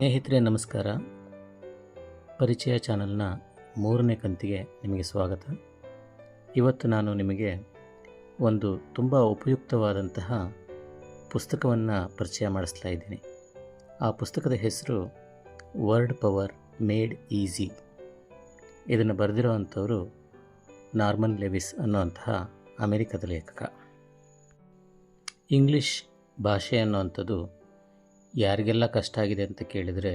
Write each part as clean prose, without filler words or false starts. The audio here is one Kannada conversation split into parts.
ಸ್ನೇಹಿತರೆ ನಮಸ್ಕಾರ. ಪರಿಚಯ ಚಾನಲ್ನ 3ನೇ ಕಂತಿಗೆ ನಿಮಗೆ ಸ್ವಾಗತ. ಇವತ್ತು ನಾನು ನಿಮಗೆ ಒಂದು ತುಂಬ ಉಪಯುಕ್ತವಾದಂತಹ ಪುಸ್ತಕವನ್ನು ಪರಿಚಯ ಮಾಡಿಸ್ತಾ ಇದ್ದೀನಿ. ಆ ಪುಸ್ತಕದ ಹೆಸರು ವರ್ಡ್ ಪವರ್ ಮೇಡ್ ಈಸಿ. ಇದನ್ನು ಬರೆದಿರೋ ಅಂಥವರು ನಾರ್ಮನ್ ಲೆವಿಸ್ ಅನ್ನುವಂತಹ ಅಮೆರಿಕದ ಲೇಖಕ. ಇಂಗ್ಲೀಷ್ ಭಾಷೆ ಅನ್ನುವಂಥದ್ದು ಯಾರಿಗೆಲ್ಲ ಕಷ್ಟ ಆಗಿದೆ ಅಂತ ಕೇಳಿದರೆ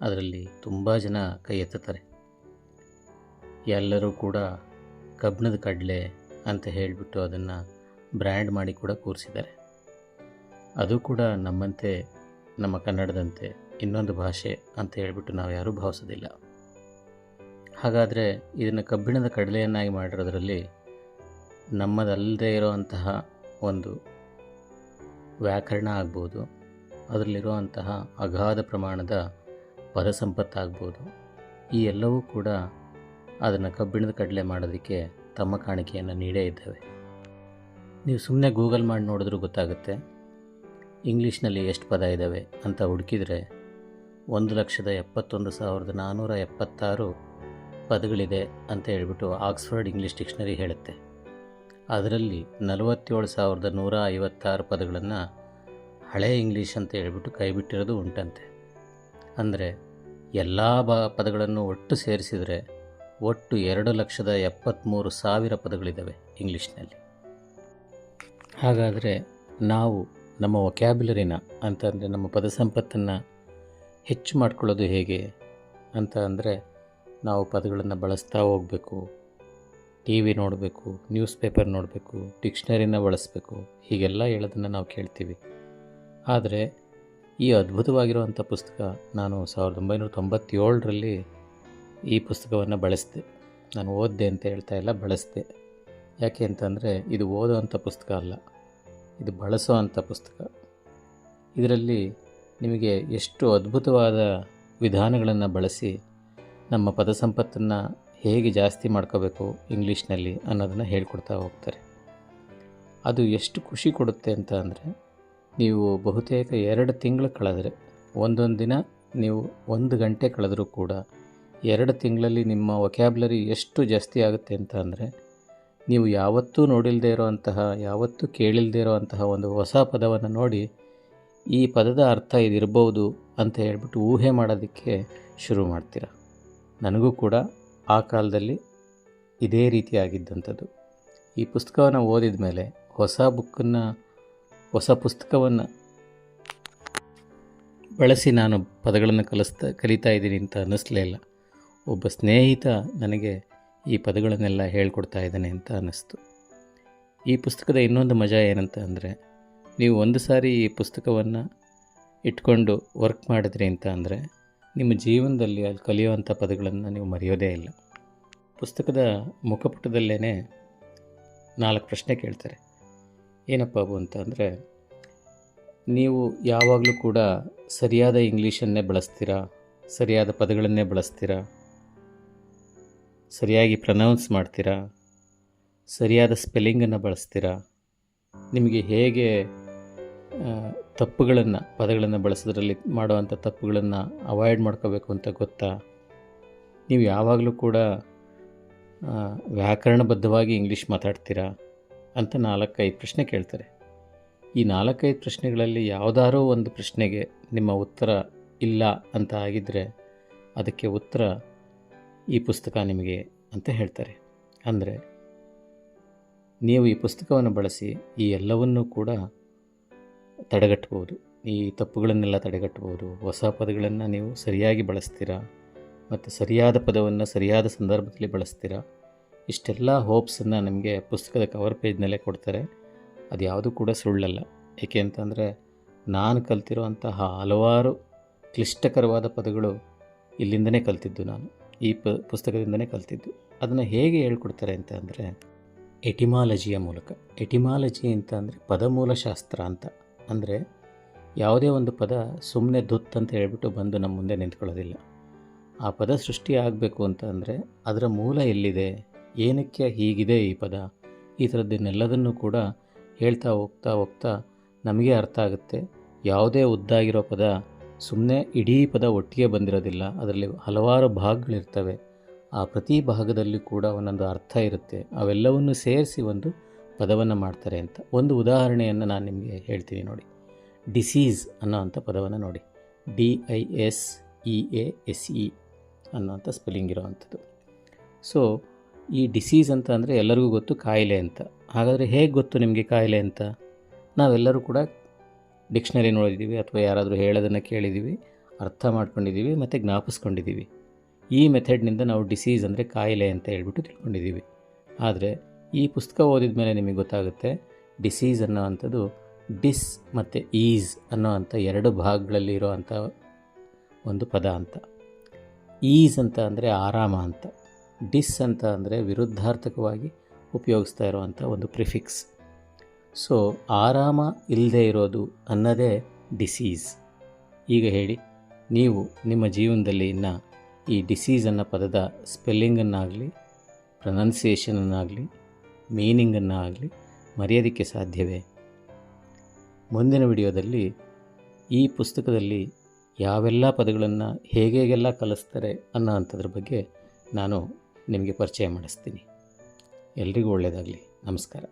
ಅದರಲ್ಲಿ ತುಂಬ ಜನ ಕೈ ಎತ್ತುತ್ತಾರೆ. ಎಲ್ಲರೂ ಕೂಡ ಕಬ್ಬಿಣದ ಕಡಲೆ ಅಂತ ಹೇಳಿಬಿಟ್ಟು ಅದನ್ನು ಬ್ರ್ಯಾಂಡ್ ಮಾಡಿ ಕೂಡ ಕೂರಿಸಿದ್ದಾರೆ. ಅದು ಕೂಡ ನಮ್ಮಂತೆ, ನಮ್ಮ ಕನ್ನಡದಂತೆ ಇನ್ನೊಂದು ಭಾಷೆ ಅಂತ ಹೇಳಿಬಿಟ್ಟು ನಾವು ಯಾರೂ ಭಾವಿಸೋದಿಲ್ಲ. ಹಾಗಾದರೆ ಇದನ್ನು ಕಬ್ಬಿಣದ ಕಡಲೆಯನ್ನಾಗಿ ಮಾಡಿರೋದ್ರಲ್ಲಿ ನಮ್ಮದಲ್ಲದೆ ಇರೋವಂತಹ ಒಂದು ವ್ಯಾಕರಣ ಆಗ್ಬೋದು, ಅದರಲ್ಲಿರುವಂತಹ ಅಗಾಧ ಪ್ರಮಾಣದ ಪದ ಸಂಪತ್ತಾಗ್ಬೋದು, ಈ ಎಲ್ಲವೂ ಕೂಡ ಅದನ್ನು ಕಬ್ಬಿಣದ ಕಡಲೆ ಮಾಡೋದಕ್ಕೆ ತಮ್ಮ ಕಾಣಿಕೆಯನ್ನು ನೀಡೇ ಇದ್ದಾವೆ. ನೀವು ಸುಮ್ಮನೆ ಗೂಗಲ್ ಮಾಡಿ ನೋಡಿದ್ರೂ ಗೊತ್ತಾಗುತ್ತೆ. ಇಂಗ್ಲೀಷ್ನಲ್ಲಿ ಎಷ್ಟು ಪದ ಇದ್ದಾವೆ ಅಂತ ಹುಡುಕಿದರೆ 1,71,476 ಪದಗಳಿದೆ ಅಂತ ಹೇಳ್ಬಿಟ್ಟು ಆಕ್ಸ್ಫರ್ಡ್ ಇಂಗ್ಲೀಷ್ ಡಿಕ್ಷನರಿ ಹೇಳುತ್ತೆ. ಅದರಲ್ಲಿ 47,156 ಪದಗಳನ್ನು ಹಳೆ ಇಂಗ್ಲೀಷ್ ಅಂತ ಹೇಳ್ಬಿಟ್ಟು ಕೈಬಿಟ್ಟಿರೋದು ಉಂಟಂತೆ. ಅಂದರೆ ಎಲ್ಲ ಪದಗಳನ್ನು ಒಟ್ಟು ಸೇರಿಸಿದರೆ ಒಟ್ಟು 2,73,000 ಪದಗಳಿದ್ದಾವೆ ಇಂಗ್ಲೀಷ್ನಲ್ಲಿ. ಹಾಗಾದರೆ ನಾವು ನಮ್ಮ ವೊಕ್ಯಾಬ್ಯುಲರಿನ ಅಂತಂದರೆ ನಮ್ಮ ಪದ ಸಂಪತ್ತನ್ನು ಹೆಚ್ಚು ಮಾಡ್ಕೊಳ್ಳೋದು ಹೇಗೆ ಅಂತ ಅಂದರೆ ನಾವು ಪದಗಳನ್ನು ಬಳಸ್ತಾ ಹೋಗಬೇಕು, ಟಿ ವಿ ನೋಡಬೇಕು, ನ್ಯೂಸ್ ಪೇಪರ್ ನೋಡಬೇಕು, ಡಿಕ್ಷನರಿನ ಬಳಸಬೇಕು, ಹೀಗೆಲ್ಲ ಹೇಳೋದನ್ನು ನಾವು ಕೇಳ್ತೀವಿ. ಆದರೆ ಈ ಅದ್ಭುತವಾಗಿರುವಂಥ ಪುಸ್ತಕ ನಾನು 1997ರಲ್ಲಿ ಈ ಪುಸ್ತಕವನ್ನು ಬಳಸಿದೆ. ನಾನು ಓದಿದೆ ಅಂತ ಹೇಳ್ತಾ ಇಲ್ಲ, ಬಳಸಿದೆ. ಯಾಕೆ ಅಂತಂದರೆ ಇದು ಓದೋವಂಥ ಪುಸ್ತಕ ಅಲ್ಲ, ಇದು ಬಳಸೋ ಅಂಥ ಪುಸ್ತಕ. ಇದರಲ್ಲಿ ನಿಮಗೆ ಎಷ್ಟು ಅದ್ಭುತವಾದ ವಿಧಾನಗಳನ್ನು ಬಳಸಿ ನಮ್ಮ ಪದ ಸಂಪತ್ತನ್ನು ಹೇಗೆ ಜಾಸ್ತಿ ಮಾಡ್ಕೋಬೇಕು ಇಂಗ್ಲೀಷ್ನಲ್ಲಿ ಅನ್ನೋದನ್ನು ಹೇಳ್ಕೊಡ್ತಾ ಹೋಗ್ತಾರೆ. ಅದು ಎಷ್ಟು ಖುಷಿ ಕೊಡುತ್ತೆ ಅಂತ ಅಂದರೆ, ನೀವು ಬಹುತೇಕ 2 ತಿಂಗಳು ಕಳೆದರೆ, ಒಂದೊಂದು ದಿನ ನೀವು 1 ಗಂಟೆ ಕಳೆದರೂ ಕೂಡ 2 ತಿಂಗಳಲ್ಲಿ ನಿಮ್ಮ ವೊಕ್ಯಾಬ್ಯುಲರಿ ಎಷ್ಟು ಜಾಸ್ತಿ ಆಗುತ್ತೆ ಅಂತ ಅಂದರೆ, ನೀವು ಯಾವತ್ತೂ ನೋಡಿಲ್ಲದೆ ಇರೋವಂತಹ, ಯಾವತ್ತೂ ಕೇಳಿಲ್ಲದೆ ಇರೋವಂತಹ ಒಂದು ಹೊಸ ಪದವನ್ನು ನೋಡಿ ಈ ಪದದ ಅರ್ಥ ಇದಿರ್ಬೋದು ಅಂತ ಹೇಳ್ಬಿಟ್ಟು ಊಹೆ ಮಾಡೋದಕ್ಕೆ ಶುರು ಮಾಡ್ತೀರ. ನನಗೂ ಕೂಡ ಆ ಕಾಲದಲ್ಲಿ ಇದೇ ರೀತಿ ಆಗಿದ್ದಂಥದ್ದು. ಈ ಪುಸ್ತಕವನ್ನು ಓದಿದ ಮೇಲೆ ಹೊಸ ಪುಸ್ತಕವನ್ನು ಬಳಸಿ ನಾನು ಪದಗಳನ್ನು ಕಲಿತಾ ಇದ್ದೀನಿ ಅಂತ ಅನ್ನಿಸ್ಲೇ ಇಲ್ಲ. ಒಬ್ಬ ಸ್ನೇಹಿತ ನನಗೆ ಈ ಪದಗಳನ್ನೆಲ್ಲ ಹೇಳ್ಕೊಡ್ತಾ ಇದ್ದಾನೆ ಅಂತ ಅನ್ನಿಸ್ತು. ಈ ಪುಸ್ತಕದ ಇನ್ನೊಂದು ಮಜಾ ಏನಂತ ಅಂದರೆ, ನೀವು ಒಂದು ಸಾರಿ ಈ ಪುಸ್ತಕವನ್ನು ಇಟ್ಕೊಂಡು ವರ್ಕ್ ಮಾಡಿದ್ರಿ ಅಂತ ಅಂದರೆ ನಿಮ್ಮ ಜೀವನದಲ್ಲಿ ಅಲ್ಲಿ ಕಲಿಯುವಂಥ ಪದಗಳನ್ನು ನೀವು ಮರೆಯೋದೇ ಇಲ್ಲ. ಪುಸ್ತಕದ ಮುಖಪುಟದಲ್ಲೇ 4 ಪ್ರಶ್ನೆ ಕೇಳ್ತಾರೆ. ಏನಪ್ಪ ಅವು ಅಂತ ಅಂದರೆ, ನೀವು ಯಾವಾಗಲೂ ಕೂಡ ಸರಿಯಾದ ಇಂಗ್ಲೀಷನ್ನೇ ಬಳಸ್ತೀರಾ, ಸರಿಯಾದ ಪದಗಳನ್ನೇ ಬಳಸ್ತೀರಾ, ಸರಿಯಾಗಿ ಪ್ರನೌನ್ಸ್ ಮಾಡ್ತೀರಾ, ಸರಿಯಾದ ಸ್ಪೆಲ್ಲಿಂಗನ್ನು ಬಳಸ್ತೀರಾ, ನಿಮಗೆ ಹೇಗೆ ಪದಗಳನ್ನು ಬಳಸೋದ್ರಲ್ಲಿ ಮಾಡುವಂಥ ತಪ್ಪುಗಳನ್ನು ಅವಾಯ್ಡ್ ಮಾಡ್ಕೋಬೇಕು ಅಂತ ಗೊತ್ತಾ, ನೀವು ಯಾವಾಗಲೂ ಕೂಡ ವ್ಯಾಕರಣಬದ್ಧವಾಗಿ ಇಂಗ್ಲೀಷ್ ಮಾತಾಡ್ತೀರಾ ಅಂತ 4-5 ಪ್ರಶ್ನೆ ಕೇಳ್ತಾರೆ. ಈ 4-5 ಪ್ರಶ್ನೆಗಳಲ್ಲಿ ಯಾವುದಾದ್ರೂ ಒಂದು ಪ್ರಶ್ನೆಗೆ ನಿಮ್ಮ ಉತ್ತರ ಇಲ್ಲ ಅಂತ ಆಗಿದ್ದರೆ ಅದಕ್ಕೆ ಉತ್ತರ ಈ ಪುಸ್ತಕ ನಿಮಗೆ ಅಂತ ಹೇಳ್ತಾರೆ. ಅಂದರೆ ನೀವು ಈ ಪುಸ್ತಕವನ್ನು ಬಳಸಿ ಈ ಎಲ್ಲವನ್ನೂ ಕೂಡ ತಡೆಗಟ್ಟಬಹುದು. ಈ ತಪ್ಪುಗಳನ್ನೆಲ್ಲ ತಡೆಗಟ್ಟಬಹುದು. ಹೊಸ ಪದಗಳನ್ನು ನೀವು ಸರಿಯಾಗಿ ಬಳಸ್ತೀರಾ ಮತ್ತು ಸರಿಯಾದ ಪದವನ್ನು ಸರಿಯಾದ ಸಂದರ್ಭದಲ್ಲಿ ಬಳಸ್ತೀರಾ. ಇಷ್ಟೆಲ್ಲ ಹೋಪ್ಸನ್ನು ನಿಮಗೆ ಪುಸ್ತಕದ ಕವರ್ ಪೇಜ್ನಲ್ಲೇ ಕೊಡ್ತಾರೆ. ಅದು ಯಾವುದೂ ಕೂಡ ಸುಳ್ಳಲ್ಲ. ಏಕೆ ಅಂತಂದರೆ ನಾನು ಕಲ್ತಿರುವಂತಹ ಹಲವಾರು ಕ್ಲಿಷ್ಟಕರವಾದ ಪದಗಳು ಇಲ್ಲಿಂದನೇ ಕಲ್ತಿದ್ದು. ನಾನು ಈ ಪುಸ್ತಕದಿಂದನೇ ಕಲ್ತಿದ್ದು. ಅದನ್ನು ಹೇಗೆ ಹೇಳ್ಕೊಡ್ತಾರೆ ಅಂತ ಅಂದರೆ ಎಟಿಮಾಲಜಿಯ ಮೂಲಕ. ಎಟಿಮಾಲಜಿ ಅಂತ ಅಂದರೆ ಪದಮೂಲಶಾಸ್ತ್ರ ಅಂತ. ಅಂದರೆ ಯಾವುದೇ ಒಂದು ಪದ ಸುಮ್ಮನೆ ದುತ್ ಅಂತ ಹೇಳ್ಬಿಟ್ಟು ಬಂದು ನಮ್ಮ ಮುಂದೆ ನಿಂತ್ಕೊಳ್ಳೋದಿಲ್ಲ. ಆ ಪದ ಸೃಷ್ಟಿ ಆಗಬೇಕು ಅಂತ ಅಂದರೆ ಅದರ ಮೂಲ ಎಲ್ಲಿದೆ, ಏನಕ್ಕೆ ಹೀಗಿದೆ ಈ ಪದ, ಈ ಥರದ್ದನ್ನೆಲ್ಲದನ್ನು ಕೂಡ ಹೇಳ್ತಾ ಹೋಗ್ತಾ ನಮಗೆ ಅರ್ಥ ಆಗುತ್ತೆ. ಯಾವುದೇ ಉದ್ದಾಗಿರೋ ಪದ ಸುಮ್ಮನೆ ಇಡೀ ಪದ ಒಟ್ಟಿಗೆ ಬಂದಿರೋದಿಲ್ಲ, ಅದರಲ್ಲಿ ಹಲವಾರು ಭಾಗಗಳಿರ್ತವೆ. ಆ ಪ್ರತಿ ಭಾಗದಲ್ಲಿ ಕೂಡ ಒಂದೊಂದು ಅರ್ಥ ಇರುತ್ತೆ. ಅವೆಲ್ಲವನ್ನು ಸೇರಿಸಿ ಒಂದು ಪದವನ್ನು ಮಾಡ್ತಾರೆ ಅಂತ. ಒಂದು ಉದಾಹರಣೆಯನ್ನು ನಾನು ನಿಮಗೆ ಹೇಳ್ತೀನಿ ನೋಡಿ. ಡಿಸೀಸ್ ಅನ್ನೋವಂಥ ಪದವನ್ನು ನೋಡಿ. DISEASE ಅನ್ನೋಂಥ ಸ್ಪೆಲ್ಲಿಂಗ್ ಇರೋವಂಥದ್ದು. ಸೊ ಈ ಡಿಸೀಸ್ ಅಂತ ಅಂದರೆ ಎಲ್ಲರಿಗೂ ಗೊತ್ತು ಕಾಯಿಲೆ ಅಂತ. ಹಾಗಾದರೆ ಹೇಗೆ ಗೊತ್ತು ನಿಮಗೆ ಕಾಯಿಲೆ ಅಂತ? ನಾವೆಲ್ಲರೂ ಕೂಡ ಡಿಕ್ಷನರಿ ನೋಡಿದ್ದೀವಿ ಅಥವಾ ಯಾರಾದರೂ ಹೇಳೋದನ್ನು ಕೇಳಿದ್ದೀವಿ, ಅರ್ಥ ಮಾಡ್ಕೊಂಡಿದ್ದೀವಿ ಮತ್ತು ಜ್ಞಾಪಿಸ್ಕೊಂಡಿದ್ದೀವಿ. ಈ ಮೆಥಡ್ನಿಂದ ನಾವು ಡಿಸೀಸ್ ಅಂದರೆ ಕಾಯಿಲೆ ಅಂತ ಹೇಳ್ಬಿಟ್ಟು ತಿಳ್ಕೊಂಡಿದ್ದೀವಿ. ಆದರೆ ಈ ಪುಸ್ತಕ ಓದಿದ ಮೇಲೆ ನಿಮಗೆ ಗೊತ್ತಾಗುತ್ತೆ ಡಿಸೀಸ್ ಅನ್ನೋವಂಥದ್ದು ಡಿಸ್ ಮತ್ತು ಈಸ್ ಅನ್ನೋವಂಥ ಎರಡು ಭಾಗಗಳಲ್ಲಿ ಇರೋವಂಥ ಒಂದು ಪದ ಅಂತ. ಈಸ್ ಅಂತ ಅಂದರೆ ಆರಾಮ ಅಂತ, ಡಿಸ್ ಅಂತ ಅಂದರೆ ವಿರುದ್ಧಾರ್ಥಕವಾಗಿ ಉಪಯೋಗಿಸ್ತಾ ಇರುವಂಥ ಒಂದು ಪ್ರಿಫಿಕ್ಸ್. ಸೊ ಆರಾಮ ಇಲ್ಲದೆ ಇರೋದು ಅನ್ನೋದೇ ಡಿಸೀಸ್. ಈಗ ಹೇಳಿ, ನೀವು ನಿಮ್ಮ ಜೀವನದಲ್ಲಿ ಇನ್ನು ಈ ಡಿಸೀಸ್ ಅನ್ನೋ ಪದದ ಸ್ಪೆಲ್ಲಿಂಗನ್ನಾಗಲಿ, ಪ್ರೊನೌನ್ಸಿಯೇಷನನ್ನಾಗಲಿ, ಮೀನಿಂಗನ್ನಾಗಲಿ ಮರೆಯೋದಕ್ಕೆ ಸಾಧ್ಯವೇ? ಮುಂದಿನ ವಿಡಿಯೋದಲ್ಲಿ ಈ ಪುಸ್ತಕದಲ್ಲಿ ಯಾವೆಲ್ಲ ಪದಗಳನ್ನು ಹೇಗೆಲ್ಲ ಕಲಿಸ್ತಾರೆ ಅನ್ನೋ ಅಂಥದ್ರ ಬಗ್ಗೆ ನಾನು ನಿಮಗೆ ಪರಿಚಯ ಮಾಡಿಸ್ತೀನಿ. ಎಲ್ರಿಗೂ ಒಳ್ಳೆಯದಾಗಲಿ. ನಮಸ್ಕಾರ.